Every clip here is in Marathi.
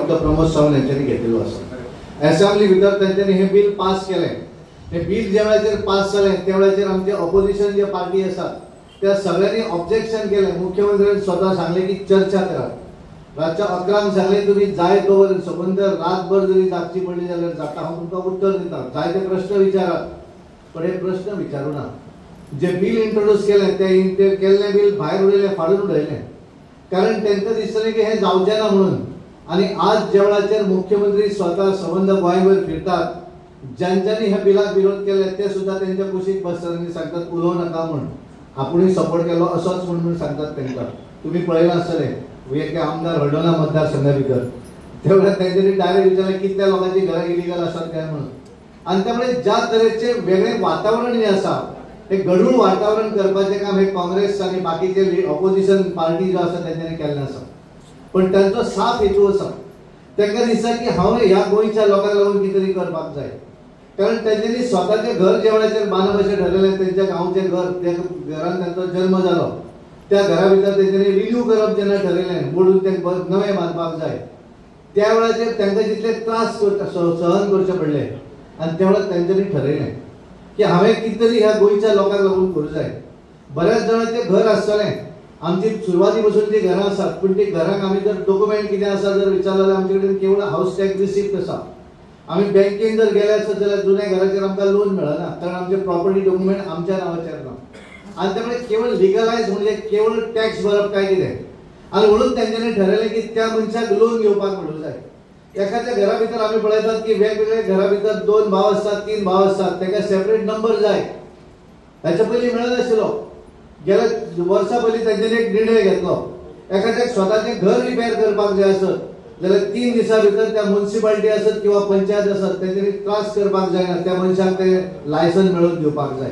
डॉक्टर प्रमोद सावंत यांच्यानी घेतलेलो आसा। असेंब्ली भितर त्यांच्यानी हे बिल पास केले। हे बिल ज्या वेळाचेर पास जालें त्या वेळाचेर आमचे ऑपोजिशन जे पार्टी आसा त्या सगळ्यांनी ऑब्जेक्शन केलें। मुख्यमंत्र्यांनी स्वतः सांगले की चर्चा करा। रातच्या 11 सांगले तुम्ही जाय तो संबंध रातभर जरी जागची पडली जाल्यार जाता, हांव तुमकां उत्तर दिता, जाय ते प्रश्न विचारात, पण हे प्रश्न विचारू ना। जे बिल इंट्रोड्यूस केलें ते केल्लें बिल भायर उडयलें, फाडून उडयलें, कारण तांकां दिसलें की हे जावचें ना म्हणून। आणि आज ज्या वेळाचेर मुख्यमंत्री स्वतः संबंध गोंयभर फिरतात, ज्यांच्यांनी ह्या बिलाक विरोध केले ते सुद्धा त्यांच्या कुशीक बसतात, सांगतात उलोव नाका म्हणून, आपुणूय सपोर्ट केलो असोच म्हणून सांगतात तांकां। तुम्ही पळयलां आसतलें एक आमदार हळदोणा मतदारसंघा भितर त्या वेळार तांच्यांनी डायरेक्ट विचारलें कितल्या लोकांची घरां इलिगल आसात काय म्हणून। आणि त्यामुळे ज्या तरेचे वेगळे वातावरण जे आसा हे गढूळ वातावरण करपाचें काम हे काँग्रेस आणि बाकीचे ऑपोजिशन पार्टी जो आसा तांच्यांनी केल्लें आसा, पण तांचो साफ हेतू आसा। तांकां दिसता की हांव ह्या गोंयच्या लोकांक लागून कितें तरी करपाक जाय, कारण तांच्यांनी स्वताचें घर जे वेळाचेर बांदप अशें ठरयलें, तेंच्या गांवचें घर, त्या घरान तांचो जल्म जालो, त्या घरा भितर तेंच्यांनी रिन्यू करप जेन्ना ठरयलें, मोडून तें नवें बांदपाक जाय, त्या वेळाचेर तांकां जितले त्रास सहन करचे पडले, आनी त्या वेळार तांच्यांनी ठरयलें की हांवें कितें तरी ह्या गोंयच्या लोकांक लागून करूं जाय। बऱ्याच जाणांचें घर आसतलें, आमची सुरवाती पासून जी घरां आसात, पूण ती घरांक आमी जर डॉक्युमेंट कितें आसा जर विचारलें जाल्यार आमचे कडेन केवळ हाऊस टॅक्स रिसिप्ट आसा। आमी बँकेन जर गेले आसत जाल्यार जुन्या घराचेर आमकां लोन मेळना, कारण आमचे प्रॉपर्टी डॉक्युमेंट आमच्या नांवाचेर ना, आनी त्यामुळे केवळ लिगलायज म्हणजे केवळ टॅक्स भरप काय कितें, आनी म्हणून तांच्यांनी ठरयलें की त्या मनशाक लोन घेवपाक मेळूं जाय। एखाद्या घरा भितर आमी पळयतात की वेगवेगळे घरा भितर 2 भाव आसतात, 3 भाव आसतात, ताका सेपरेट नंबर जाय, हाच्या पयलीं मेळनाशिल्लो। गेल्या वर्सा पयलीं तांच्यांनी एक निर्णय घेतलो, एखाद्याक स्वताचें घर रिपेर करपाक जाय आसत जाल्यार 3 दिसां भितर त्या म्युनिसिपालिटी आसत किंवा पंचायत आसत तांच्यांनी त्रास करपाक जायना, त्या मनशाक ते लायसन मेळोवन दिवपाक जाय।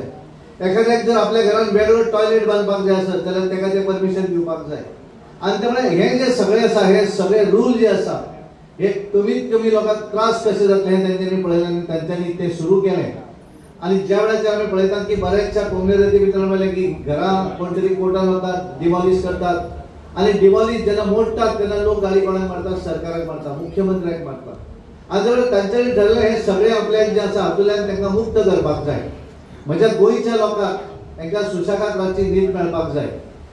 एखाद्याक जर आपल्या घरान वेगळो टॉयलेट बांदपाक जाय आसत जाल्यार ताका ते परमिशन दिवपाक जाय। आनी त्यामुळे हे जे सगळे आसा, हे सगळे रूल जे आसा हे कमीत कमी लोकांक त्रास कशे जातले हे तांच्यांनी पळयलें आनी तांच्यांनी ते सुरू केलें। आणि ज्या वेळाचेर आमी पळयतात की बऱ्याचशा कम्युनिटी भितर म्हणलें की घरां कोण तरी कोर्टान वतात, डिमॉलिश करतात, आणि डिमॉलिश जेन्ना मोडटात तेन्ना लोक गाळी कोणाक मारतात, सरकाराक मारतात, मुख्यमंत्र्याक मारतात। आनी जर तांच्यांनी ठरलें हे सगळे आपल्याक जे आसा हातूंतल्यान तांकां मुक्त करपाक जाय, म्हज्या गोंयच्या लोकांक तांकां सुशेगाद रावची न्हीद मेळपाक जाय,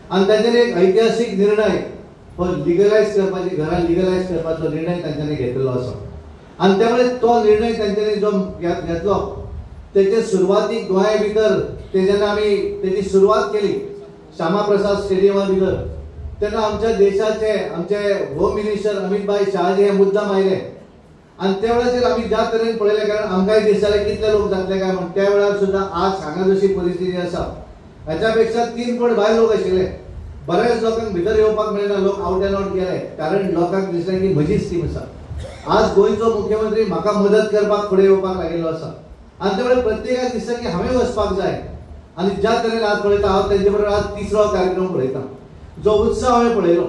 आनी तांच्यांनी एक ऐतिहासीक निर्णय लिगलायज करपाची, घरां लिगलायज करपाचो निर्णय तांच्यांनी घेतलेलो आसा। आनी त्यामुळे तो निर्णय तांच्यांनी जो घेतलो तेचे सुरवातीक गोंया भितर ते जेन्ना आमी तेची सुरवात केली श्यामा प्रसाद स्टेडियमा भितर, तेन्ना आमच्या देशाचे आमचे होम मिनिस्टर अमित भाई शहाजी हे मुद्दाम आयले, आनी त्या वेळाचेर आमी ज्या तरेन पळयलें, कारण आमकांय दिसतालें कितले लोक जातले काय म्हणून, त्या वेळार सुद्दां आज हांगा जशी परिस्थिती आसा हाच्या पेक्षा 3 पट भायर लोक आशिल्ले, बऱ्याच लोकांक भितर येवपाक मेळना, लोक आवट एंड आउट गेले, कारण लोकांक दिसलें की म्हजी स्कीम आसा। आज गोंयचो मुख्यमंत्री म्हाका मदत करपाक फुडें येवपाक लागिल्लो आसा, आनी त्यामुळे प्रत्येकाक दिसता की हांवें वचपाक जाय। आनी ज्या तरेन आज पळयता हांव तेंचे बरोबर आज 3रो कार्यक्रम पळयता, जो उत्सव हांवें पळयलो,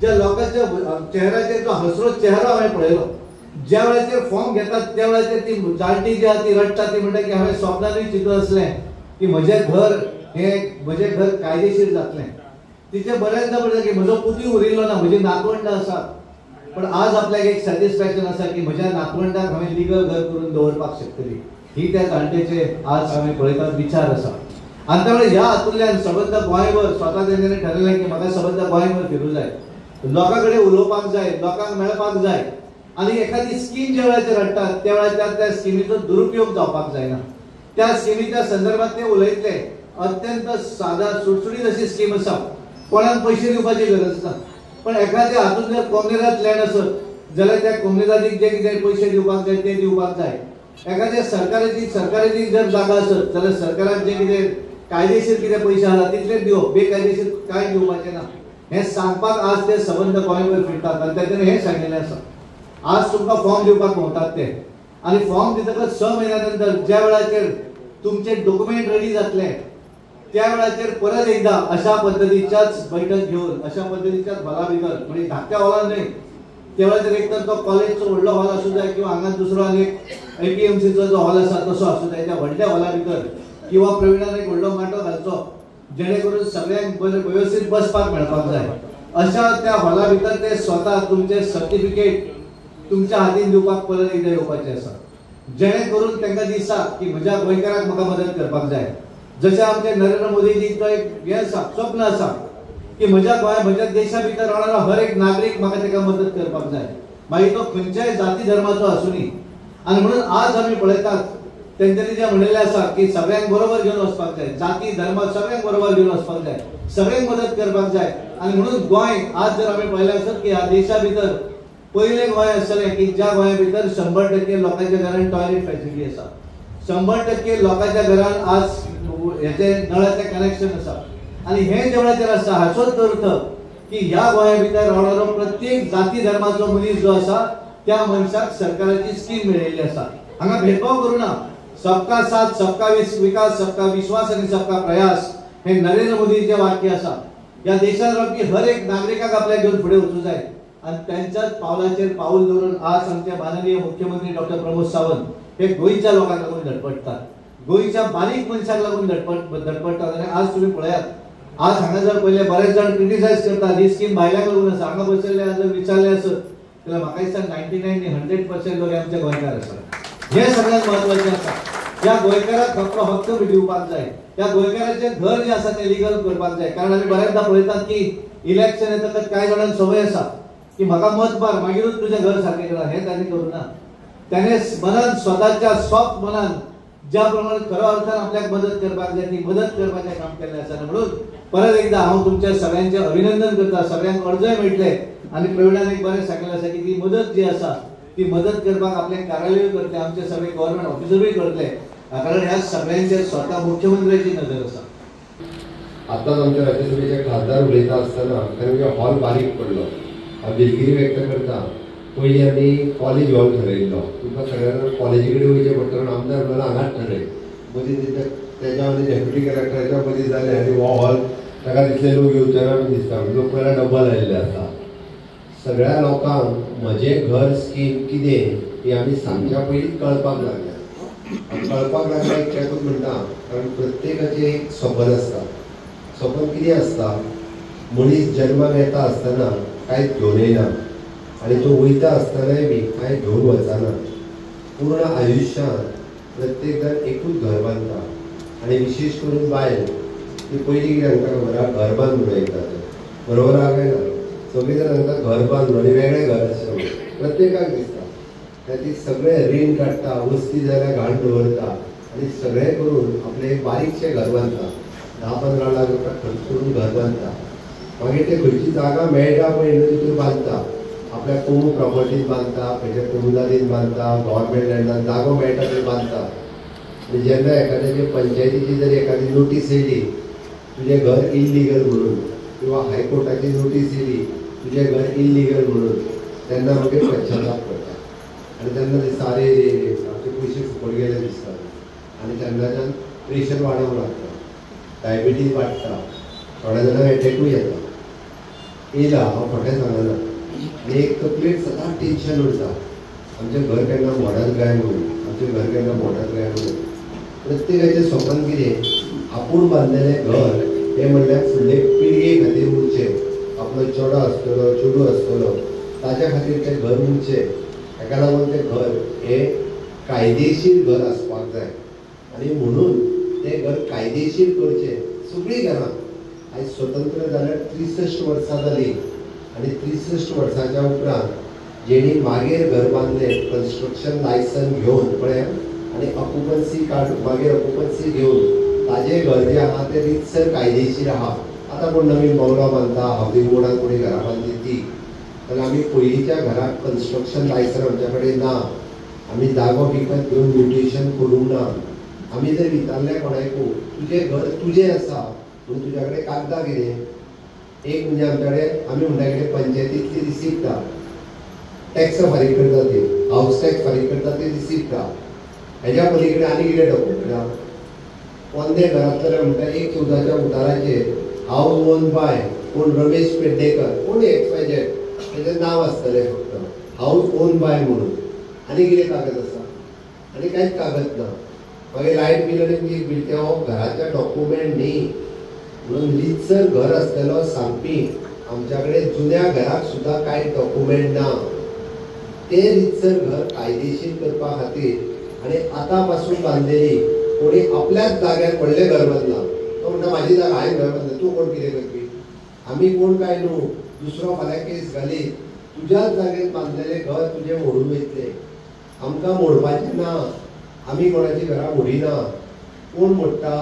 ज्या लोकांच्या चेहऱ्याचेर जो हसरो चेहरो हांवें पळयलो, ज्या वेळाचेर फॉर्म घेतात त्या वेळाचेर ती जाणटी जी आहा ती रडटा, ती म्हणटा की हांवें स्वप्नानूय चिंतून आसलें की म्हजें घर कायदेशीर जातलें। तिचे बऱ्याचदा पळयता की म्हजो पुती उरिल्लो ना, म्हजी नातवंडां आसात, पण आज आपल्याक एक सॅटिस्फॅक्शन आसा की म्हज्या नातवंडाक हांवें लिगल घर करून दवरपाक शकतली, ही त्या जाणटेचे आज हांवें पळयतात विचार आसा। आनी त्यामुळे ह्या हातूंतल्यान सबंद गोंयभर स्वता तेंच्यांनी ठरयलें की म्हाका सबंद गोंयभर फिरूं जाय, लोकां कडेन उलोवपाक जाय, लोकांक मेळपाक जाय, आनी एखादी स्कीम ज्या वेळाचेर हाडटात त्या वेळाचेर त्या स्किमीचो दुरुपयोग जावपाक जायना। त्या स्किमीच्या संदर्भात ते उलयतले, अत्यंत सादा सुटसुटीत अशी स्कीम आसा, कोणाक पयशे दिवपाची गरज ना, पण एखाद्या हातूंत जर कॉम्युनिटात लँड आसत जाल्यार त्या कॉम्युनिटाक जे कितें पयशे दिवपाक जाय ते दिवपाक जाय। एखाद्या सरकाराची जर जागा आसत जाल्यार सरकाराक जे कितें कायदेशीर कितें पयशे आसा तितलेच दिवप, बेकायदेशीर कांय दिवपाचें ना, हें सांगपाक आज ते सबंद गोंयभर फिरतात। आनी तांच्यांनी हें सांगिल्लें आसा, आज तुमकां फॉर्म दिवपाक मेळटात ते, आनी फॉर्म दितकच 6 म्हयन्या नंतर ज्या वेळाचेर तुमचे डॉक्युमेंट रेडी जातले त्या वेळाचेर परत एकदा अशा पद्धतीच्याच बैठक घेऊन, अशा पद्धतीच्याच हॉला भितर, म्हणजे धाकट्या हॉलान न्हय, त्या वेळाचेर एक तर तो कॉलेजचो व्हडलो हॉल आसूं जाय किंवा हांगा दुसरो आनी एक APMCचो जो हॉल आसा तसो आसूं जाय, त्या व्हडल्या हॉला भितर किंवा प्रवीणान एक व्हडलो माटो घालचो जेणे करून सगळ्यांक व्यवस्थित बसपाक मेळपाक जाय। अशा त्या हॉला भितर ते स्वता तुमचे सर्टिफिकेट तुमच्या हातीन दिवपाक परत एकदा येवपाचें आसा, जेणे करून तांकां दिसता की म्हज्या गोंयकाराक म्हाका मदत करपाक जाय. जशें आमचे नरेंद्र मोदीजींचो एक हें आसा, स्वप्न आसा की म्हज्या देशा भितर रावणारो हर एक नागरीक म्हाका ताका मदत करपाक जाय, मागीर तो खंयच्याय जाती धर्माचो आसूनी. आनी म्हणून आज आमी पळयतात तेंच्यांनी जें म्हणिल्लें आसा की सगळ्यांक बरोबर घेवन वचपाक जाय, जाती धर्म सगळ्यांक बरोबर घेवन वचपाक जाय, सगळ्यांक मदत करपाक जाय. आनी म्हणून गोंय आज जर आमी पळयलें आसत की ह्या देशा भितर पयलें गोंय आसतलें की ज्या गोंया भितर 100% लोकांच्या घरांत टॉयलेट फॅसिलिटी आसा, 100% लोकांच्या घरांत आज हेचें नळाचें कनेक्शन आसा. आनी हें देवळाचेर आसा हाचोच अर्थ की ह्या गोंया भितर रावणारो प्रत्येक जाती धर्माचो मनीस जो आसा त्या मनशाक सरकाराची स्कीम मेळिल्ली आसा. हांगा भेदभाव करूं ना. सबका साथ, सबका विकास, सबका विश्वास आणि सबका प्रयास हे नरेंद्र मोदींचे वाक्य आसा. या देशात रावपी हर एक नागरिकाक आपल्याक घेवन फुडें वचूं जाय. आणि त्यांच्याच पावलाचेर पाऊल दवरून आज आमचे माननीय मुख्यमंत्री डॉक्टर प्रमोद सावंत हे गोंयच्या लोकांक लागून धडपडतात, गोंयच्या बारीक मनशाक लागून धडपडतात. आणि आज तुम्ही पळयात, आज हांगा जर पहिले बरेच जण क्रिटिसाइज करतात ही स्कीम भायल्याक लागून आसा. हांगा बसयल्ले जर विचारले आसत जाल्यार म्हाका दिसता 99% लोक आमचे गोंयकार आसात. हे सगळ्यात महत्वाचे आसा. त्या गोंयकाराक आपलो हक्क दिवपाक जाय, त्या गोंयकाराचे घर जे आसा ते लिगल करपाक जाय. कारण आमी बरेचदा पळयतात की इलेक्शन येता कांय जाणांक संवय आसा की म्हाका मत मार मागीरूच तुझें घर सारकें करा. हे ताणें करूं ना. त्याने मनान स्वताच्या सॉफ्ट मनान ज्या प्रमाणे खऱ्या अर्थान आपल्याक मदत करपाक जाय ती मदत करपाचें काम केल्लें आसा. म्हणून परत एकदा हांव तुमच्या सगळ्यांचे अभिनंदन करता. सगळ्यांक अर्जय मेळटले. आणि प्रवीणान एक बरें सांगिल्लें आसा की ती मदत जी आसा ती मदत करपाक आपले कार्यालय करतले, आमचे सगळे गव्हर्नमेंट ऑफिसरूय करतले. कारण ह्या सगळ्यांचेर स्वता मुख्यमंत्र्याची नजर आसा. आताच आमच्या राज्यसभेचे खासदार उलयता आसतना तांचे हॉल बारीक पडलो. हांव दिलगिरी व्यक्त करता. पयलीं आमी कॉलेज हॉल ठरयल्लो, तुमकां सगळ्यांना कॉलेजी कडेन वयचें पडटा म्हणून आमदार म्हणून हांगाच ठरय. मदीं तेज्या मदीं डेप्युटी कलेक्टराच्या मदीं जालें आनी हो हॉल ताका तितले लोक येवचे ना दिसता. लोक पयला डबल आयिल्ले आसा. सगळ्या लोकांक म्हजें घर स्कीम कितें ही आमी सांगच्या पयलींच कळपाक लागल्या. कळपाक लागल्या कित्याकूच म्हणटा कारण प्रत्येकाचें एक सपन आसता. सपन कितें आसता, मनीस जल्माक येता आसतना कांयच घेवन येना आनी तो वयता आसतनाय बी कांय घेवन वचना. पूर्ण आयुश्यांत प्रत्येक जाण एकूच घर बांदता. आनी विशेश करून बायल ती पयलीं कितें सांगता खबर आहा, घर बांद म्हणून येतात. बरोबर आहा काय ना? सगळीं जाण सांगता घर बांद आनी वेगळें घर आसचें प्रत्येकाक दिसता. ती सगळे रीण काडटा, वस्ती जाल्यार घाण दवरता आनी सगळें करून आपलें एक बारीकशें घर बांदता. 10-15 लाख रुपया खर्च करून घर बांदता. मागीर ते खंयची जागा मेळटा पळय न्हू तितून बांदता. आपल्या कोमू प्रॉपर्टीन बांदता, खंयच्या कोमुलादीन बांदता, गव्हर्मेंट लँडान जागो मेळटा थंय बांदता. आनी जेन्ना एखाद्याचे पंचायतीची जर एखादी नोटीस येयली तुजें घर इल्लिगल म्हणून किंवा हायकोर्टाची नोटीस येयली तुजें घर इल्लिगल म्हणून तेन्ना मागीर पश्चाताप करता. आनी तेन्ना दिसता अरे आमचे पयशे फुकट गेले दिसता. आनी तेन्नाच्यान प्रेशर वाडोवंक लागता, डायबिटीज वाडटा, थोड्या जाणांक एटॅकूय येता. येयला हांव खोटें सांगना. आनी एक तकलेक सदांच टेन्शन उरता, आमचें घर केन्ना मोडात काय म्हणून, आमचें घर केन्ना मोडात काय म्हणून. प्रत्येकाचें स्वप्न कितें, आपूण बांदलेलें घर हें म्हणल्यार फुडले पिळगे खातीर उरचें. आपलो चेडो आसतलो, चेडूं आसतलो ताच्या खातीर तें घर उरचें. ताका लागून तें घर हें कायदेशीर घर आसपाक जाय. आनी म्हणून तें घर कायदेशीर करचें. सगळीं घरां आयज स्वतंत्र जाल्यार 63 वर्सां जालीं आनी 63 वर्सांच्या उपरांत जेणी मागीर घर बांदलें कन्स्ट्रक्शन लायसन घेवन पळय आनी ऑक्युपन्सी कार्ड मागीर ऑक्युपन्सी घेवन ताजें घर जें आहा तें रितसर कायदेशीर आहा. आतां कोण नवीन बंगलो बांदता, हावजींग बोर्डान कोणी घरां बांदली ती, जाल्यार आमी पयलींच्या घराक कन्स्ट्रक्शन लायसन आमच्या कडेन ना. आमी जागो विकत घेवन म्युटेशन करूंक ना. आमी जर विचारलें कोणाकूय तुजें घर तुजें आसा पूण तुज्या कडेन कागदां कितें, एक म्हणजे आमच्या कडेन आमी म्हणटा कितें पंचायतींतली रिसिप्ट आहा, टॅक्स फारीक करता ती, हावस टॅक्स फारीक करता ती रिसिप्ट आहा. हेज्या पली कडेन आनी कितें डॉक्युमेंट आहा. पोंदे घरांतले म्हणटा एक 14च्या उताराचेर हावस ओन बाय कोण रमेश पेडणेकर कोण XYZ तेजें नांव आसतलें फक्त हावस ओन बाय म्हणून. आनी कितें कागद आसा, आनी कांयच कागद ना. मागीर लायट बील आनी वीज बील ते हो घराच्या डॉक्युमेंट न्ही. म्हणून रितसर घर आसलेलो सांगपी आमच्या कडेन जुन्या घराक सुद्दां कांय डॉक्युमेंट ना. ते रितसर घर कायदेशीर करपा खातीर आनी आतां पासून बांदलेली कोणी आपल्याच जाग्यार व्हडलें घर बांदला तो म्हणटा म्हाजी जागा हांवें घर बांदलें तूं कोण कितें करपी आमी कोण काय न्हू दुसरो फाल्यां केस घालीत तुज्याच जागेर बांदलेलें घर तुजें मोडून वयतलें आमकां मोडपाचें ना आमी कोणाची घरां मोडिना कोण मोडटा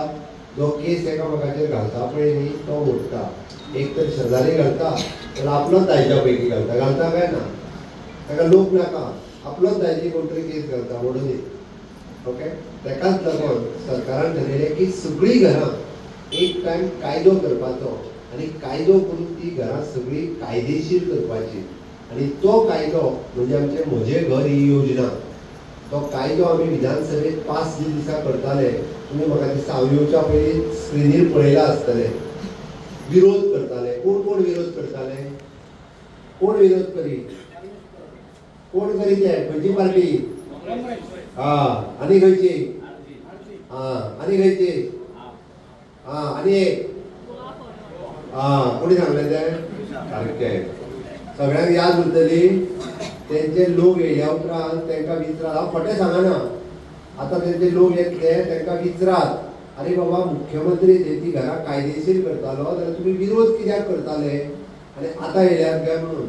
जो केस एकामेकाचेर घालता पळय न्ही तो मोडटा एक तर शेजारी घालता तर आपलोच दायजा पैकी घालता काय ना ताका लोक नाका आपलोच दायजी कोण तरी केस घालता मोडून ओके ताकाच लागून सरकारान ठरयलें की सगळीं घरां एक टायम कायदो करपाचो आनी कायदो करून ती घरां सगळीं कायदेशीर करपाची आनी तो कायदो म्हणजे आमचें म्हजें घर ही योजना तो कायदो आमी विधानसभेत 5 दिसा करताले तुमी म्हाका दिसता हांव येवच्या पयलीं स्क्रिनीर पळयला आसतलें विरोध करताले कोण कोण विरोध करताले कोण विरोध करी कोण करी ते खंयची पार्टी आनी खंयची आनी खंयची आनी एक कोणी सांगलें तें सारकें सगळ्यांक याद उरतली तेंचे लोक येयल्या उपरांत तांकां विचारात हांव खोटें सांगना आतां तेंचे लोक येतले तांकां विचारात अरे बाबा मुख्यमंत्री ती घरां कायदेशीर करतालो जाल्यार तुमी विरोध कित्याक करताले आनी आतां येयल्यात काय म्हणून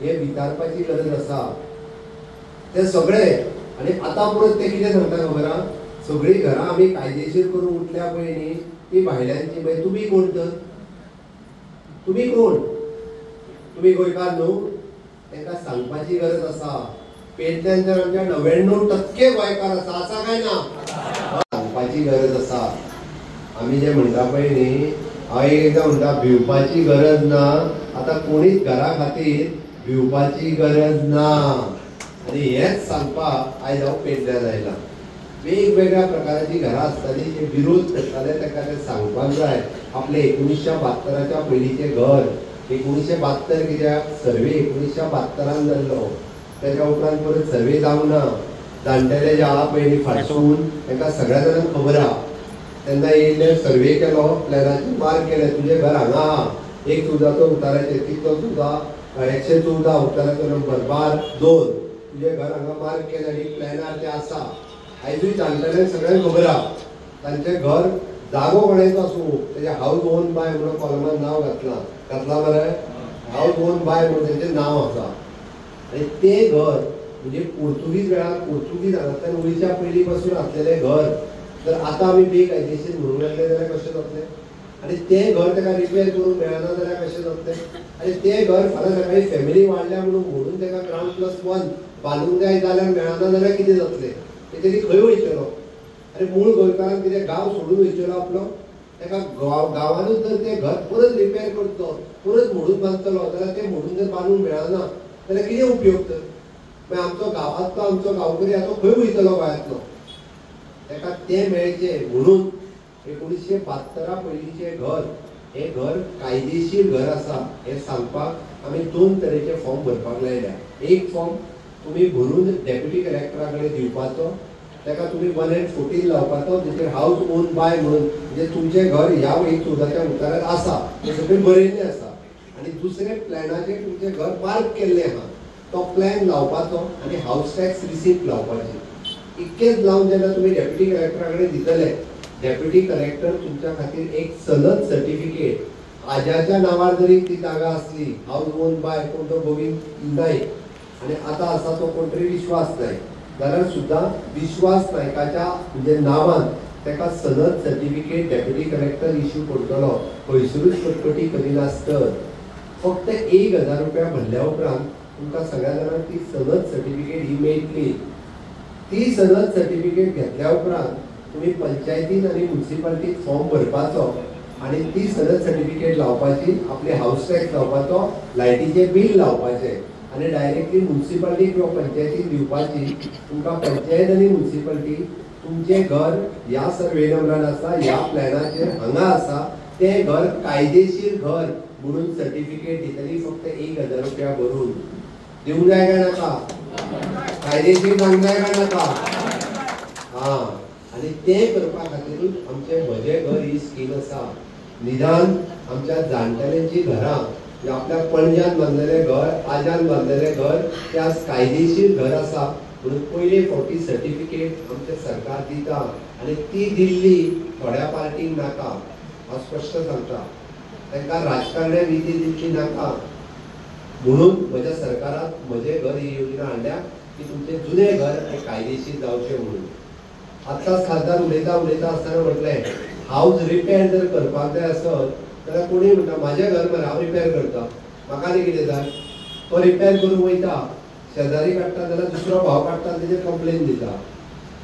हे विचारपाची गरज आसा ते सगळे आनी आतां परत ते कितें सांगता खबर आहा सगळीं घरां आमी कायदेशीर करून उठल्या पळय न्ही ती भायल्यांची पळय तुमी कोण तर तुमी कोण तुमी गोंयकार न्हू तांकां सांगपाची गरज आसा पेडण्यान तर आमच्या 99% गोंयकार आसा काय ना सांगपाची गरज आसा आमी जे म्हणटा पळय न्ही हांव एकदां म्हणटा भिवपाची गरज ना आतां कोणीच घरा खातीर भिवपाची गरज ना आनी हेच सांगपाक आयज हांव पेडण्यान आयला वेगवेगळ्या प्रकाराची घरां आसतालीं जे विरोध करताले ताका ते सांगपाक जाय आपले 1972च्या पयलींचें घर 1972 कित्याक सर्वे 1972 जाल्लो त्याच्या उपरांत परत सर्वे जावंक ना जाणटेले जे आहा पळय फाटसून तांकां सगळ्या जाणांक खबर आहा तेन्ना येयले सर्वे केलो प्लॅनाचेर मार्क केले तुजें घर हांगा आहा एक चुदाचो उताराचेर कितलो चुदा 114 उताराचो नंबर बार 2 तुजें घर हांगा मार्क केलें आनी प्लॅनार तें आसा आयजूय जाणटेल्यांक सगळ्यांक खबर आहा तांचें घर जागो कोणाचो आसूं तेजें हाऊस ओन बाय म्हणून कॉलमांत नांव घातलां मरे हाऊस ओन बाय म्हणून तेंचें नांव आसा आनी तें घर म्हणजे पोर्तुगीज वेळार पोर्तुगीज हांगांतल्यान उडीच्या पयलीं पासून आसलेलें घर जर आतां आमी बेकायदेशीर म्हणूंक लागले जाल्यार कशें जातलें आनी तें घर ताका रिपेर करूंक मेळना जाल्यार कशें जातलें आनी तें घर फाल्यां सकाळीं फॅमिली वाडल्या म्हणून मोडून ताका ग्रावंड+1 बांदूंक जाय जाल्यार मेळना जाल्यार कितें जातलें तेणी खंय वयतलो आनी मूळ गोंयकारांक कितें गांव सोडून वयतलो आपलो ताका गांवांनूच जर तें घर परत रिपेर करतलो परत मोडून बांदतलो जाल्यार तें मोडून जर बांदूंक मेळना जाल्यार कितें उपयोग तर मागीर आमचो गांवांतलो आमचो गांवकरी आतां खंय वयतलो गोंयांतलो ताका तें मेळचें म्हणून 1972 पयलींचें घर हें घर कायदेशीर घर आसा हें सांगपाक आमी 2 तरेचे फॉर्म भरपाक लायल्या एक फॉर्म तुमी भरून डेप्युटी कलेक्टरा कडेन दिवपाचो ताका तुमी 114 लावपाचो जेचेर हाऊस ओन बाय म्हणून म्हणजे तुमचें घर ह्या वयर 14च्या उतारार आसा तें सगळें बरयल्लें आसा आनी दुसरें प्लॅनाचेर तुमचें घर मार्क केल्लें आहा तो प्लॅन लावपाचो आनी हाऊस टॅक्स रिसिप्ट लावपाची इतकेंच लावन जेन्ना तुमी डेप्युटी कलेक्टरा कडेन दितले डेप्युटी कलेक्टर तुमच्या खातीर एक सनद सर्टिफिकेट आज्याच्या नांवार जरी ती जागा आसली हाऊस ओन बाय कोण तो गोविंद नायक आनी आतां आसा तो कोण तरी विश्वास नायक जाल्यार सुद्दां विश्वास नायकाच्या म्हणजे नांवान ताका सनद सर्टिफिकेट डेप्युटी कलेक्टर इश्यू करतलो खंयसरूच कटकटी करिनासतना फक्त 1000 रुपया भरल्या उपरांत तुमकां सगळ्या जाणांक ती सनद सर्टिफिकेट ही मेळटली ती सनद सर्टिफिकेट घेतल्या उपरांत तुमी पंचायतीन आनी म्युनिसिपालिटीत फॉर्म भरपाचो आनी ती सनद सर्टिफिकेट लावपाची आपले हाऊस टॅक्स लावपाचो लायटीचें बील लावपाचें आनी डायरेक्टली म्युनिसिपालिटी किंवा पंचायतीन दिवपाची तुमकां पंचायत आनी म्युनिसिपालिटी तुमचें घर ह्या सर्वे नंबरान आसा ह्या प्लॅनाचेर हांगा आसा तें घर कायदेशीर घर म्हणून सर्टिफिकेट दितली फक्त 1000 रुपया भरून दिवंक जाय काय नाका कायदेशीर जावंक जाय काय नाका आनी तें करपा खातीरूच आमचें म्हजें घर ही स्कीम आसा निदान आमच्या जाणटेल्यांची घरां आपल्या पणज्यान बांधलेले घर, आज्यान बांधलेले घर ते आज कायदेशीर घर आसा म्हणून पयले फावटी सर्टिफिकेट आमचे सरकार दिता आणि ती दिल्ली थोड्या पार्टीक नाका हांव स्पश्ट सांगता. तांकां राजकारण्यांक निधी दिवची नाका म्हणून म्हज्या सरकारान म्हजें घर ही योजना हाडल्या की तुमचें जुनें घर हें कायदेशीर जावचें म्हणून. आतांच खासदार उलयता आसतना म्हटलें हावज रिपेर जर करपाक जाय आसत जाल्यार कोणूय म्हणटा म्हाजें घर मरे हांव रिपेर करता, म्हाका आनी कितें जाय. तो रिपेर करूंक वयता, शेजारी काडटा जाल्यार दुसरो भाव काडटा तेजेर कंप्लेन दिता,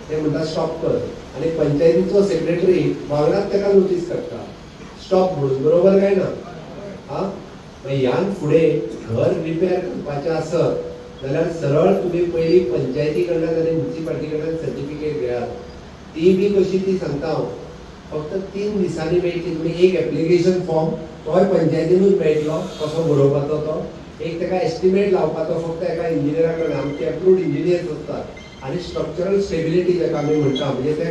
ते म्हणटा स्टॉप कर आनी पंचायतीचो सेक्रेटरी वांगडाच ताका नोटीस काडटा स्टॉप म्हणून. बरोबर काय ना? हा ह्यान फुडें घर रिपेर करपाचें आसत जाल्यार सरळ तुमी पयलीं पंचायती कडल्यान आनी म्युनिसिपालिटी कडल्यान सर्टिफिकेट घेयात. ती बी कशी ती सांगता हांव, फक्त 3 दिसांनी मेळटली. तुमी एक एप्लिकेशन फॉर्म तोय पंचायतीनूच मेळटलो कसो बरोवपाचो तो, एक ताका एस्टिमेट लावपाचो फक्त एका इंजिनियरा कडल्यान. आमचे एप्रूव्ड इंजिनियर्स आसतात आणि स्ट्रक्चरल स्टेबिलिटी जाका आमी म्हणटा म्हणजे ते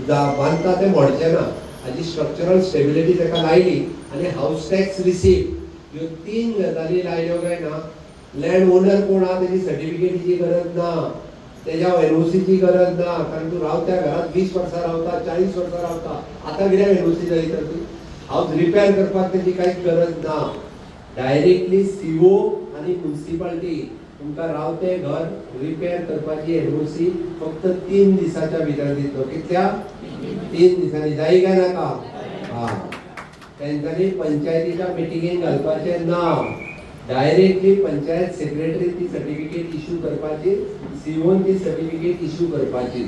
बांदता ते मोडचे ना, हाजी स्ट्रक्चरल स्टेबिलिटी ताका लायली आनी हाऊस टॅक्स रिसीप्ट ह्यो 3 गजाली लायल्यो काय ना, लँड ओनर कोण आहा तेजी सर्टिफिकेटीची गरज ना, तेज्या एनओसीची गरज ना, कारण तू रावत्या घरात 20 वर्सां रावता, 40 वर्सां रावता, आता कित्याक एनओसी जाय तर तू हाऊस रिपेर करपाक तेजी कांयच गरज ना. डायरेक्टली सीओ आणि म्युनिसिपालिटी तुमकां रावते घर रिपेर करपाची एनओसी फक्त 3 दिसाच्या भितर दितलो. कितल्या? 3 दिसांनी. जाय काय नाका? हा. तेंच्यांनी पंचायतीच्या मिटिंगेक घालपाचें ना, डायरेक्टली पंचायत सेक्रेटरी ती सर्टिफिकेट इश्यू करपाची, सीओन ती सर्टिफिकेट इश्यू करपाची.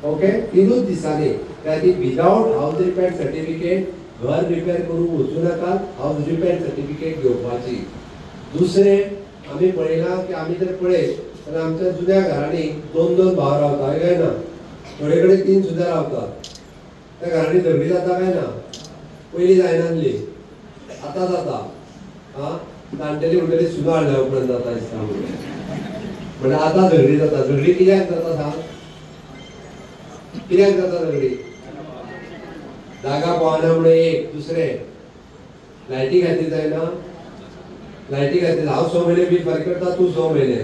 ओके, 3 दिसांनी. त्यात विदाउट हाऊस रिपेर सर्टिफिकेट घर रिपेर करूंक वचूं नाका, हाऊस रिपेर सर्टिफिकेट घेवपाची. दुसरे आमी पळयलां की आमी जर पळयत जाल्यार आमच्या जुन्या घरांनी 2-2 भाव रावता काय ना, थोडे कडेन 3 सुद्दां रावतात. त्या घरांनी झगडी जाता काय ना? पयलीं जायनासली, आतां जाता. हा, जाणटेली म्हणटली सुनो हाडल्या उपरांत जाता दिसता म्हणजे आतां झगडी जाता. झगडी कित्याक जाता सांग? कित्याक जाता झगडी? जागा पावना म्हणून एक. दुसरे लायटी खातीर जायना, लायटी खातीर हांव 6 म्हयने बील फारीक करता, तूं 6 म्हयने,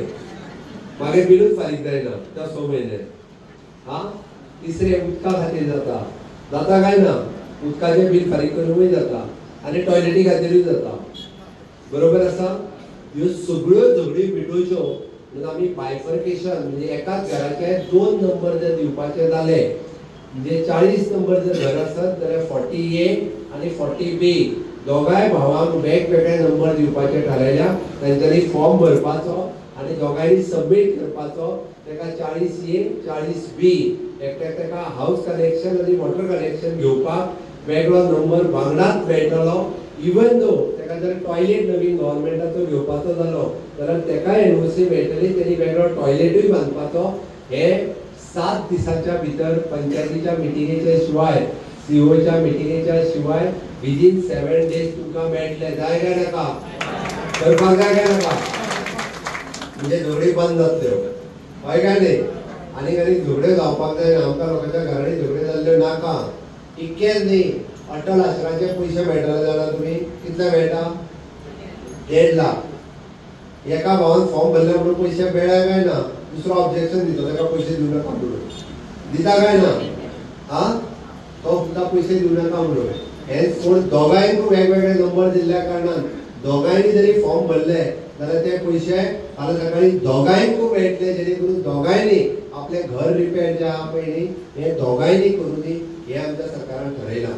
मागे बिलूच फारीक जायना त्या 6 म्हयने. हा. तिसरे उदका खातीर जाता काय ना, उदकाचें बील फारीक करूंकूय जाता आनी टॉयलेटी खातीरूय जाता. बरोबर आसा? ह्यो सगळ्यो झगडी मिटोवच्यो म्हणून आमी बायफर्केशन म्हणजे एकाच घराचे 2 नंबर जर दिवपाचे जाले म्हणजे 40 नंबर जर घर आसत जाल्यार 40A आणि 40B दोगांय भावांक वेगवेगळे नंबर दिवपाचे थारायल्या. तांच्यांनी फॉर्म भरपाचो आणि दोगांयनी सबमीट करपाचो. ताका 40A 40B एकट्याक ताका हाऊस कनेक्शन आनी वॉटर कनेक्शन घेवपाक वेगळो नंबर वांगडाच मेळटलो. इवन दो ताका जर टॉयलेट नवीन गव्हर्मेंटाचो घेवपाचो जालो जाल्यार ताका एनओसी मेळटली, तेणी वेगळो टॉयलेटूय बांदपाचो. हे 7 दिसाच्या भितर पंचायतीच्या मिटिंगेच्या शिवाय, सीओच्या मिटिंगेच्या शिवाय विदिन 7 डेज तुमकां मेळटले. जाय काय नाका? करपाक जाय काय नाका? म्हणजे झगडी बंद जातल्यो. हय काय न्ही? आनी झगड्यो जावपाक जाय. आमकां लोकांच्या घरांनी झगड्यो जाल्ल्यो नाका. इतकेंच न्ही, अटल आश्रमाचे पयशे मेळटले जाल्यार तुमी कितले मेळटा? 1.5 लाख. एका भावान फॉर्म भरले म्हणून पयशे मेळ्ळे काय ना, दुसरो ऑब्जेक्शन दिता ताका पयशे दिवं नाका म्हणून. दिता काय ना? हा, तो सुद्दां पयशे दिवं नाका म्हणून. हे कोण दोगांयक वेगवेगळे नंबर दिल्ल्या कारणान दोगांयनी जरी फॉर्म भरले जाल्यार ते पयशे फाल्यां सकाळी दोगांयक मेळटले, जेणे करून दोगांयनी आपले घर रिपेर जे आहा पळय न्ही हे दोगांयनी करूं न्ही हे आमच्या सरकारान ठरयलां.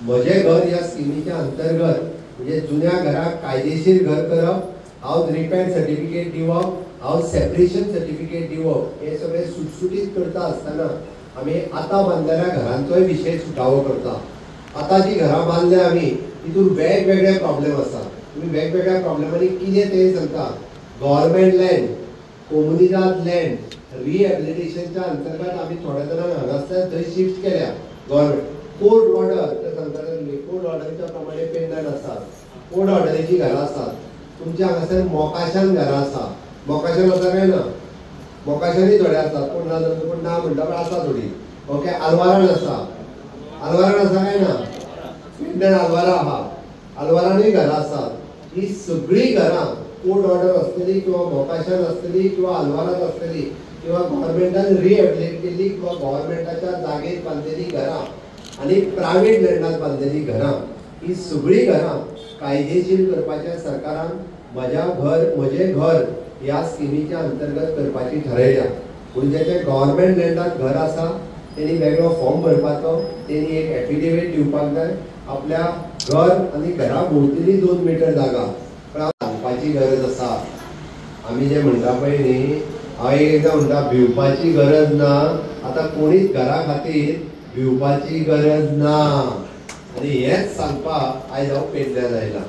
म्हजें घर ह्या स्किमीच्या अंतर्गत म्हणजे जुन्या घराक कायदेशीर घर करप, हाऊस रिपेर सर्टिफिकेट दिवप, हाऊस सेपरेशन सर्टिफिकेट दिवप, हे सगळे सुटसुटीत करता आसतना आमी आतां बांदलेल्या घरांचोय विशय सुटावो करता. आतां जी घरां बांदल्या आमी तितून वेगवेगळे प्रॉब्लेम आसा. तुमी वेगवेगळ्या प्रॉब्लेमांनी कितें ते सांगता. गव्हर्मेंट लँड, कोमुनिदाद लँड, रिहॅबिलिटेशनच्या अंतर्गत आमी थोड्या जाणांक हांगासर थंय शिफ्ट केल्या. गव्हर्मेंट कोर्ट ऑर्डर ते सांगता कोर्ट ऑर्डरच्या प्रमाणे पेंडंट आसात, कोर्ट ऑर्डरीची घरां आसात. तुमच्या हांगासर मोकाशान घरां आसा. मोकाशान आसा काय ना? मोकाशानूय थोडे आसात, कोण ना जाल्यार कोण ना म्हणटा पण आसा थोडी. ओके, आलवारान आसा. आलवारान आसा काय ना? पेंडंट आलवारा आहा. आलवारानूय घरां आसात. ही सगळी घरां कोर्ट ऑर्डर असलेली किंवा मोकाशान असलेली किंवा अलवारात असलेली किंवा गव्हर्नमेंटान रिहॅबिलिट केली किंवा गव्हर्नमेंटाच्या जागेत बांधलेली घरां आणि प्रायव्हेट लँडात बांधलेली घरां ही सगळी घरां कायदेशीर करपाच्या सरकारान म्हजे घर ह्या स्किमीच्या अंतर्गत करपाची ठरयल्या. पूण जेचे गव्हर्नमेंट लँडात घर आसा तेणी वेगळो फॉर्म भरपाचो, तेणी एक एफिडेविट दिवपाक जाय. आपल्या घर आनी घरा भोंवतणी 2 मीटर जागा सांगपाची गरज आसा. आमी जे म्हणटा पळय न्ही, हांव एकदां म्हणटा भिवपाची गरज ना. आतां कोणीच घरा खातीर भिवपाची गरज ना आनी हेच सांगपाक आयज हांव पेडण्यान आयलां.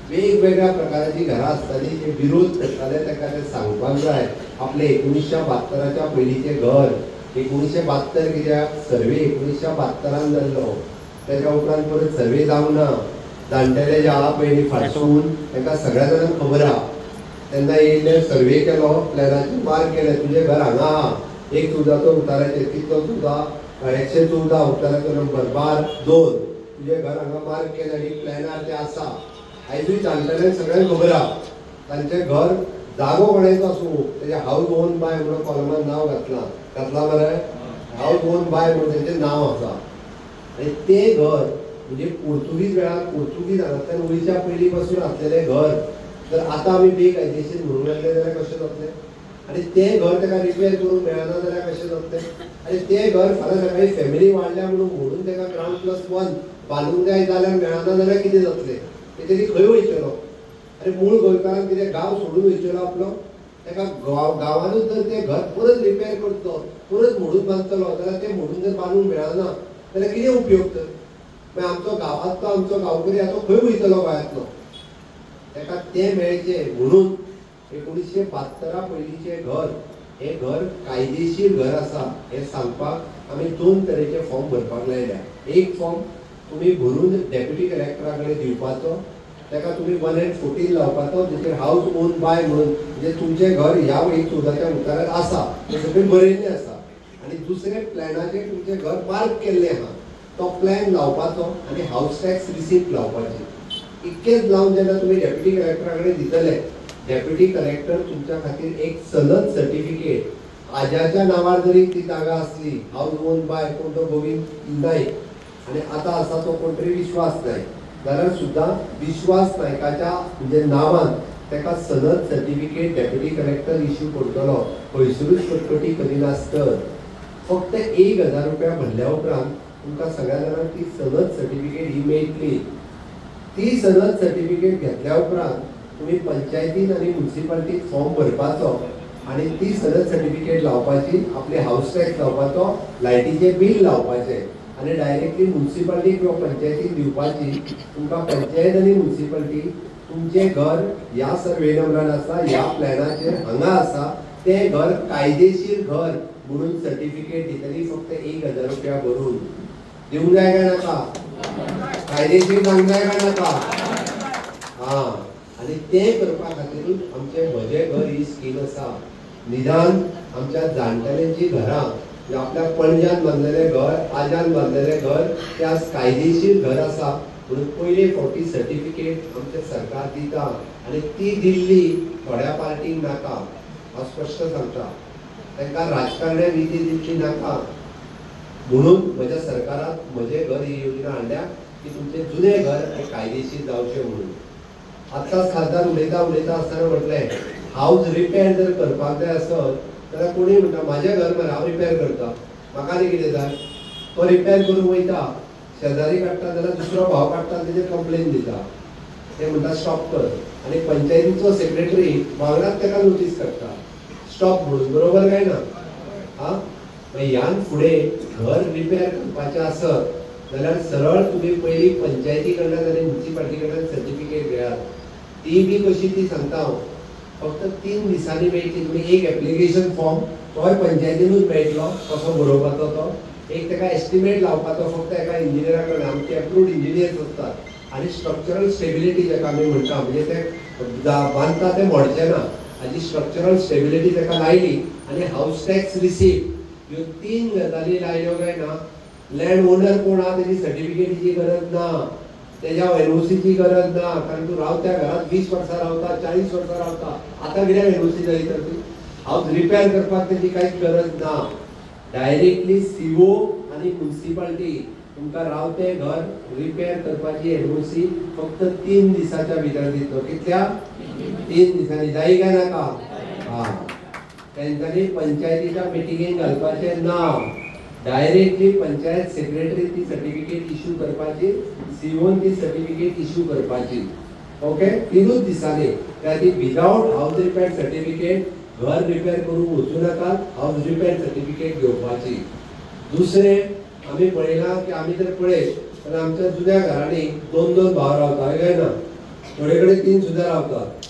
वेगवेगळ्या प्रकाराची घरां आसताली जे विरोध करताले ताका ते सांगपाक जाय. आपले 1972च्या पयलींचे घर 1972 कित्याक सर्वे 1972 जाल्लो, त्याच्या उपरांत परत सर्वे जावना. जाणटेले जे आहा पळय फाटसून तांकां सगळ्या जाणांक खबर आहा. तेन्ना येयले सर्वे केलो, प्लॅनाचेर मार्क केले तुजें घर हांगा आहा, 1 चुदाचो उताराचेर कितलो चुदा 114 उताराचो नंबर बार 2 तुजें घर हांगा मार्क केलें आनी प्लॅनार तें आसा. आयजूय जाणटेल्यांक सगळ्यांक खबर आहा तांचें घर जागो कोणाचो आसूं तेजें हाऊस ओन बाय म्हणून कॉलमात नांव घातलां मरे. हाऊस ओन बाय म्हणून तेंचें नांव आसा आनी तें घर म्हणजे पोर्तुगीज वेळार पोर्तुगीज हांगांतल्यान गोंयच्या पयलीं पासून आसलेलें घर जर आतां आमी बेकायदेशीर म्हणूंक लागले जाल्यार कशें जातलें. आनी तें घर ताका रिपेर करूंक मेळना जाल्यार कशें जातलें. आनी तें घर फाल्यां सकाळी फॅमिली वाडल्या म्हणून ताका ग्रावंड+1 बांदूंक जाय जाल्यार मेळना जाल्यार कितें जातलें. तेणी खंय वयतलो. आनी मूळ गोंयकारांक कितें गांव सोडून वयतलो आपलो. ताका गांवांनूच जर तें घर परत रिपेर करतलो परत मोडून बांदतलो जाल्यार तें मोडून जर बांदूंक मेळना जाल्यार कितें उपयोग तर. मागीर आमचो गांवांतलो आमचो गांवकरी आतां खंय वयतलो गोंयांतलो. ताका तें मेळचें म्हणून 1972 पयलींचें घर हें घर कायदेशीर घर आसा हें सांगपाक आमी 2 तरेचे फॉर्म भरपाक लायल्या. एक फॉर्म तुम्ही भरून डेप्युटी कलेक्टरा कडेन दिवपाचो, ताका तुम्ही 114 लावपाचो जेचेर हाऊस ओन बाय म्हणून म्हणजे तुमचें घर ह्या 1 चुदाच्या उतारार आसा तें सगळें बरयल्लें आसा. आनी दुसरे प्लॅनाचेर तुमचें घर मार्क केल्लें आहा तो प्लॅन लावपाचो आनी हाऊस टॅक्स रिसिप्ट लावपाची. इतकेंच लावन जेन्ना तुमी डेप्युटी कलेक्टरा कडेन दितले, डेप्युटी कलेक्टर तुमच्या खातीर एक सनद सर्टिफिकेट आज्याच्या नांवार जरी ती जागा आसली हाऊस ओन बाय कोण तो गोविंद नायक आनी आतां आसा तो कोण तरी विश्वास नायक जाल्यार सुद्दां विश्वास नायकाच्या म्हणजे नांवान ताका सनद सर्टिफिकेट डेप्युटी कलेक्टर इश्यू करतलो. खंयसरूच कटकटी करिनासतना फक्त 1000 रुपया भरल्या उपरांत तुमकां सगळ्या जाणांक ती सनद सर्टिफिकेट ही मेळटली. ती सनद सर्टिफिकेट घेतल्या उपरांत तुम्ही पंचायतीन आनी म्युनिसिपालिटीत फॉर्म भरपाचो आनी ती सनद सर्टिफिकेट लावपाची, आपले हाऊस टॅक्स लावपाचो, लायटीचें बील लावपाचें आनी डायरेक्टली म्युनिसिपालिटी किंवा पंचायतीक दिवपाची. तुमकां पंचायत आनी म्युनिसिपालिटी तुमचें घर ह्या सर्वे नंबरान आसा ह्या प्लॅनाचेर हांगा आसा तें घर कायदेशीर घर म्हणून सर्टिफिकेट दितली. फक्त 1000 रुपया भरून दिवंक जाय काय नाका. कायदेशीर जावंक जाय काय नाका. हां आनी तें करपा खातीरूच आमचें म्हजें घर ही स्कीम आसा. निदान आमच्या जाणटेल्यांची घरां आपल्या पणज्यान बांदलेलें घर आज्यान बांदलेलें घर तें आज कायदेशीर घर आसा म्हणून पयले फावटी सर्टिफिकेट आमचें सरकार दिता आनी ती दिल्ली थोड्या पार्टींक नाका. हांव स्पश्ट सांगता तांकां राजकारण्यांक निधी दिवची नाका म्हणून म्हज्या सरकारान म्हजें घर ही योजना हाडल्या की तुमचें जुनें घर हें कायदेशीर जावचें म्हणून. आतांच खासदार उलयता आसतना म्हटलें हाऊस रिपेर जर करपाक जाय आसत जाल्यार कोणूय म्हणटा म्हाजें घर मरे हांव रिपेर करता म्हाका आनी कितें जाय. तो रिपेर करूंक वयता शेजारी काडटा जाल्यार दुसरो भाव काडटा तेजेर कंप्लेन दिता. ते म्हणटा स्टॉप कर आनी पंचायतीचो सेक्रेटरी वांगडाच ताका नोटीस काडटा स्टॉप म्हणून. बरोबर काय ना. हां मागीर ह्यान फुडें घर रिपेर करपाचें आसत जाल्यार सरळ तुमी पयलीं पंचायती कडल्यान आनी म्युनिसिपालिटी कडल्यान सर्टिफिकेट घेयात. ती बी कशी ती सांगता हांव फक्त 3 दिसांनी मेळटली. तुमी एक एप्लिकेशन फॉर्म तोय पंचायतीनूच मेळटलो कसो बरोवपाचो तो. एक ताका एस्टिमेट लावपाचो फक्त एका इंजिनियरा कडल्यान. आमचे एप्रूव्ड इंजिनियर्स आसतात आनी स्ट्रक्चरल स्टेबिलिटी जाका आमी म्हणटा म्हणजे ते बांदता तें मोडचें ना हाजी स्ट्रक्चरल स्टेबिलिटी ताका लायली आनी हाऊस टॅक्स रिसिप्ट ह्यो 3 गजाली लायल्यो काय ना. लँड ओनर कोण आहा तेजी सर्टिफिकेटीची गरज ना. त्याच्या एनओसीची गरज ना, कारण तू रावत्या घरात 20 वर्सां रावता, 40 वर्सां रावता, आता कित्याक एनओसी जाय तर तू हाऊस रिपेअर करपाक त्याची कांयच गरज ना. डायरेक्टली सीओ आणि म्युनिसिपालिटी तुमकां रावते घर रिपेअर करपाची एनओसी फक्त 3 दिसाच्या भितर दितलो. कितल्या 3 दिसांनी जाय काय नाका. हा तेंच्यांनी पंचायतीच्या मिटिंगेक घालपाचें ना, डायरेक्टली पंचायत सेक्रेटरी ती सर्टिफिकेट इश्यू करपाची, सीओन ती सर्टिफिकेट इश्यू करपाची. ओके 3 दिसांनी. त्याची विदाउट हाऊस रिपेअर सर्टिफिकेट घर रिपेअर करूंक वचूं नाका, हाऊस रिपेअर सर्टिफिकेट घेवपाची. दुसरे आम्ही पळयला की आम्ही जर पळयत तर आमच्या जुन्या घरांनी 2-2 भाव रावता काय ना, थोडे कडेन 3 सुद्दां रावतात.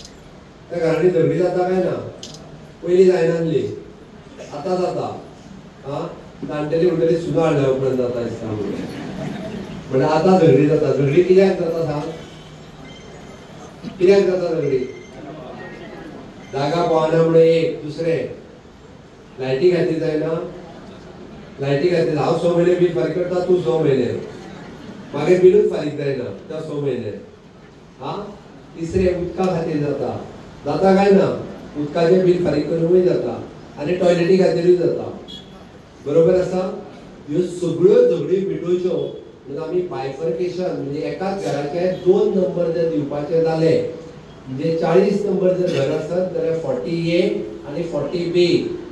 त्या घरांनी झगडी जाता काय ना, पयलीं जायनासली, आतां जाता. हा जाणटेली म्हणटली सुनो हाडल्या उपरांत जाता दिसता म्हणजे आतां झगडी जाता. झगडी कित्याक जाता सांग, कित्याक जाता झगडी? जागा पावना म्हणून एक, दुसरे लायटी खातीर जायना, लायटी खातीर हांव 6 म्हयने बील फारीक करता, तूं 6 म्हयने, मागीर बिलूच फारीक जायना त्या 6 म्हयने. हा तिसरे उदका खातीर जाता, जाता काय ना, उदकाचें बील फारीक करूंकय जाता आनी टॉयलेटी खातीरूय जाता. बरोबर आसा. ह्यो सगळ्यो झगडी मिटोवच्यो म्हणून आमी बायफर्केशन म्हणजे एकाच घराचे 2 नंबर जर दिवपाचे जाले, म्हणजे 40 नंबर जर घर आसत जाल्यार 40A आणि 40B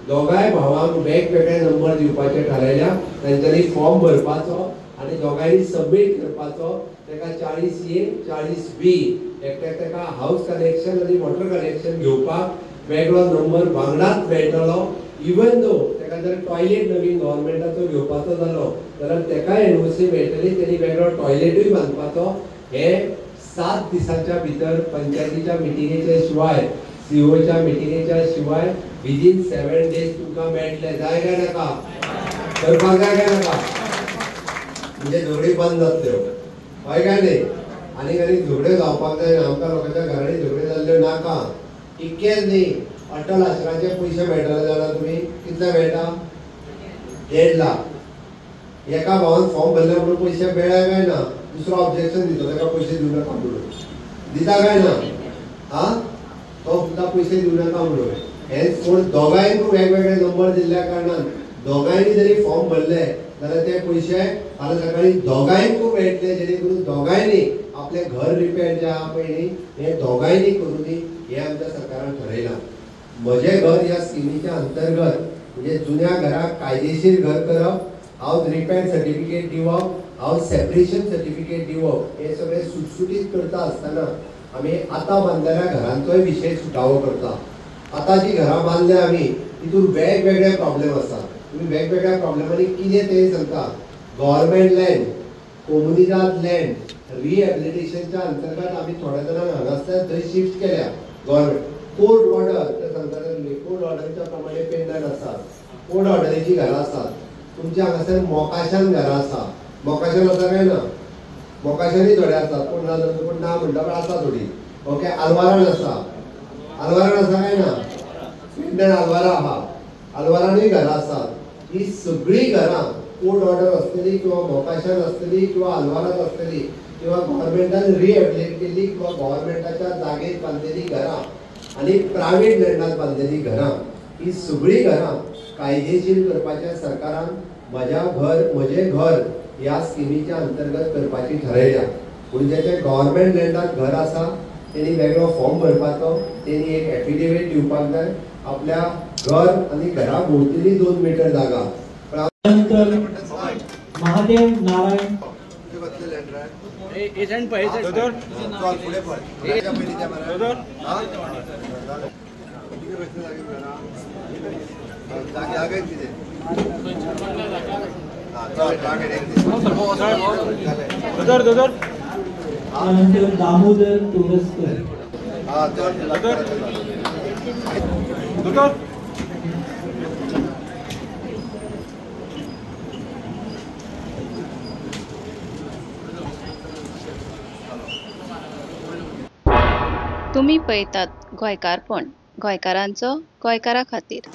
दोगांय भावांक वेगवेगळे नंबर दिवपाचे थारायल्या. तांच्यांनी फॉर्म भरपाचो आणि दोगांयनी सबमीट करपाचो. ताका 40A 40B एकट्याक ताका हाऊस कनेक्शन आणि वॉटर कनेक्शन घेवपाक वेगळो नंबर वांगडाच मेळटलो. इवन दो ताका जर टॉयलेट नवीन गव्हर्नमेंटाचो घेवपाचो जालो जाल्यार ताका एनओसी मेळटली, तेणी वेगळो टॉयलेटूय बांदपाचो. हे 7 दिसाच्या भितर पंचायतीच्या मिटिंगेच्या शिवाय, सीओच्या मिटिंगेच्या शिवाय विदिन 7 days तुमकां मेळटले. जाय काय नाका, करपाक जाय काय नाका, म्हणजे झगडी बंद जातल्यो. हय काय न्ही. आनी झगड्यो जावपाक जायना. आमकां लोकांच्या घरांनी झगड्यो जाल्ल्यो नाका. इतकेंच न्ही, अटल आश्रमाचे पयशे मेळटले जाल्यार तुमी कितले मेळटा? 1.5 लाख. एका भावान फॉर्म भरले म्हणून पयशे मेळ्ळे काय ना, दुसरो ऑब्जेक्शन दिता ताका पयशे दिवं नाका म्हणून. दिता काय ना? हा तो सुद्दां पयशे दिवं नाका म्हणून. हे कोण दोगांयक वेगवेगळे नंबर दिल्ल्या कारणान दोगांयनी जरी फॉर्म भरले जाल्यार ते पयशे फाल्यां सकाळी दोगांयक मेळटले, जेणे करून दोगांयनी आपले घर रिपेअर जे आहा पळय न्ही हे दोगांयनी करूं न्ही, हे आमच्या सरकारान ठरयलां. म्हजें घर ह्या स्किमीच्या अंतर्गत म्हणजे जुन्या घराक कायदेशीर घर करप, हाऊस रिपेअर सर्टिफिकेट दिवप, हाऊस सेपरेशन सर्टिफिकेट दिवप, हे सगळे सुटसुटीत करता आसतना आमी आतां बांदलेल्या घरांचोय विशय सुटावो करता. आतां जी घरां बांदल्या आमी तितून वेगवेगळे प्रॉब्लेम आसात. तुमी वेगवेगळ्या प्रॉब्लेमांनी कितें तें सांगता. गव्हर्नमेंट लँड, कोमुनिदाद लँड, रिहॅबिलिटेशनच्या अंतर्गत आमी थोड्या जाणांक हांगासर थंय शिफ्ट केल्या. गव्हर्नमेंट कोर्ट ऑर्डर ते सांगता कोर्ट ऑर्डरच्या प्रमाणे पेंडंट आसात, कोर्ट ऑर्डरीची घरां आसात. तुमच्या हांगासर मोकाशान घरां आसा. मोकाशान आसा काय ना? मोकाशानूय थोडे आसात, कोण ना म्हणटा पण आसा थोडी. ओके आलवारान आसा. आलवारान आसा काय ना? पेंडंट आलवारा आहा. आलवारानूय घरां आसात. ही सगळीं घरां कोर्ट ऑर्डर आसतली किंवा मोकाशान आसतली किंवा आलवारात आसतली किंवा गव्हर्नमेंटान रिहॅबिलिटेट केल्ली किंवा गव्हर्नमेंटाच्या जागेत बांदलेली घरां आणि प्रायव्हेट लँडात बांदलेली घरां, ही सगळीं घरां कायदेशीर करपाच्या सरकारान म्हजें घर ह्या स्किमीच्या अंतर्गत करपाची ठरयल्या. पूण जेचे गव्हर्नमेंट लँडात घर आसा तेणी वेगळो फॉर्म भरपाचो, तेणी एक एफिडेविट दिवपाक जाय. आपल्या घर आणि घरा भोंवतणी 2 मीटर जागा. महादेव नारायण दामोदर तोरसकर. तुम्ही पळयतात गोंयकारपण, गोंयकारांचो गोंयकारा खातीर.